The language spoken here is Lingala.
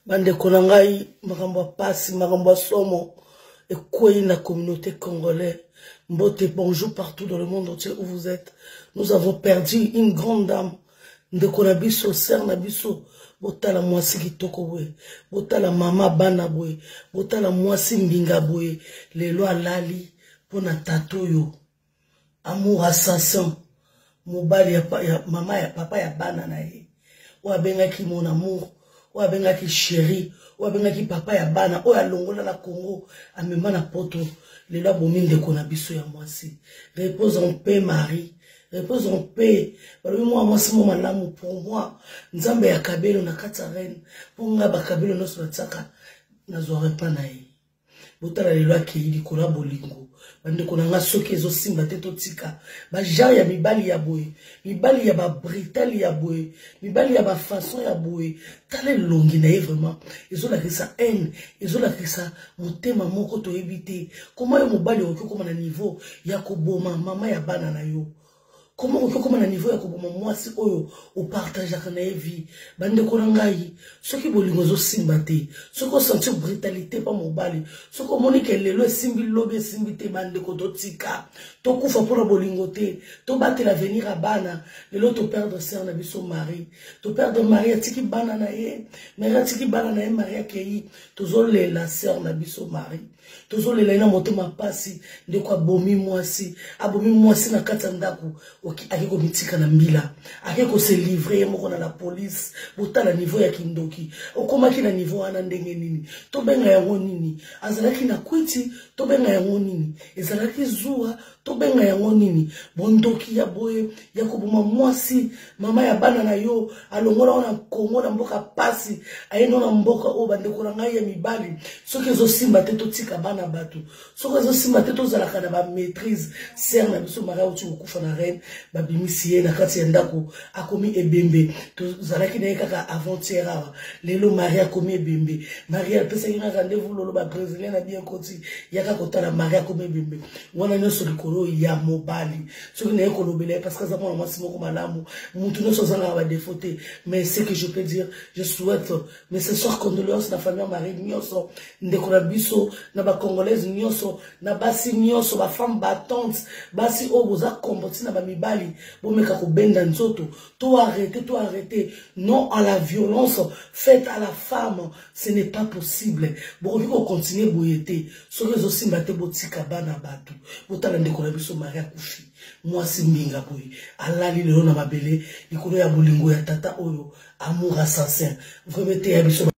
Bande konangai, makambo pasi, makambo somo, et quoi la communauté congolaise. Mbote, bonjour partout dans le monde entier où vous êtes. Nous avons perdu une grande dame. Ndeko biso, ser na biso, bota la mwasi kitoko bwe, bota la mama bana bwe, bota la mwasi mbinga bwe, lelo alali, pona tato yo. Amour assassin, mobali ya mama ya papa ya bana na ye. Wa benga ki mon amour, wa benga ki chéri, wa benga ki papa ya bana, o ya longola la Congo, amema na poto, lelo abomi ndeko na biso ya mwasi. Repose en paix Marie. Repose en paix. Moi, c'est mon malamu pour moi. Nzambe ya kabelo na katsaren. Pour nga ba kabelo no swatsaka. Nazore pa na ye. Botala lelo akei likolo bolingo. Bande konanga soki ezo simba te totika. Ba jar ya mibali ya boye. Mibali ya ba britali ya boye. Mibali ya ba façon ya boye. Tale longi na ye vraiment. Ezo la kisa haine. Ezo la kisa motema moko to ebite. Comment yo mobali oki koma na niveau ya koboma mama ya bana na yo. Comment on peut comme un niveau comme moi si oyo au partage à la vie bande konangai ceux qui bolingo zo simbate ceux qui sentir brutalité pas mobali ceux qui monique lelo simbi lobe simbite bande kototika to kufa pour bolingote to battre l'avenir à bana lelo to perdre sœur na biso mari to perdre mari atiki bana na ye mais atiki bana na ye mari akei to zole la sœur na biso mari to zole la ina motema pasi de kwa bomi mwasi na katandako akiko mitika na mbila akiko se livrer moko na la police botala niveau ya kindoki okomaki na niveau ana ndenge nini to benga yango nini azalaki na kwiti to benga yango nini ezalaki zuwa to benga yango nini bondoki ya boye ya koboma mwasi mama ya bana na yo alongola ona Kongo na mboka pasi ayeno na mboka o bande kolanga ya mibali soki ezo simba te to tika bana batu soki ezo simba te to zalaka na ba maîtrise ser na biso mara uti okufa na reine babimisiye na kati ya ndako akomi ebembe to zalaki na kaka avant-hier awa lelo Maria akomi ebembe Maria pesa ina rendez-vous lolo ba brésilien na bien koti yaka kotala Maria akomi ebembe wana nyoso likolo ya mobali soki na ekolobela parce que ça moi mwasi moko malamu mutu nyoso zanga ba défaute mais ce que je peux dire je souhaite mais ce soir condoléances na famille Marie nyoso ndeko na biso na ba congolaise nyoso na basi nyoso ba femme battante basi o boza komboti na ba mibali bomeka ko benda nzoto to arrêter non à la violence faite à la femme ce n'est pas possible bon il faut continuer boyete so rezo simba te botika bana batu botala ndeko na biso Maria kufi mwasi mbinga boy alali lelo na mabele likolo ya bolingo ya tata oyo amour assassin vraiment te ya biso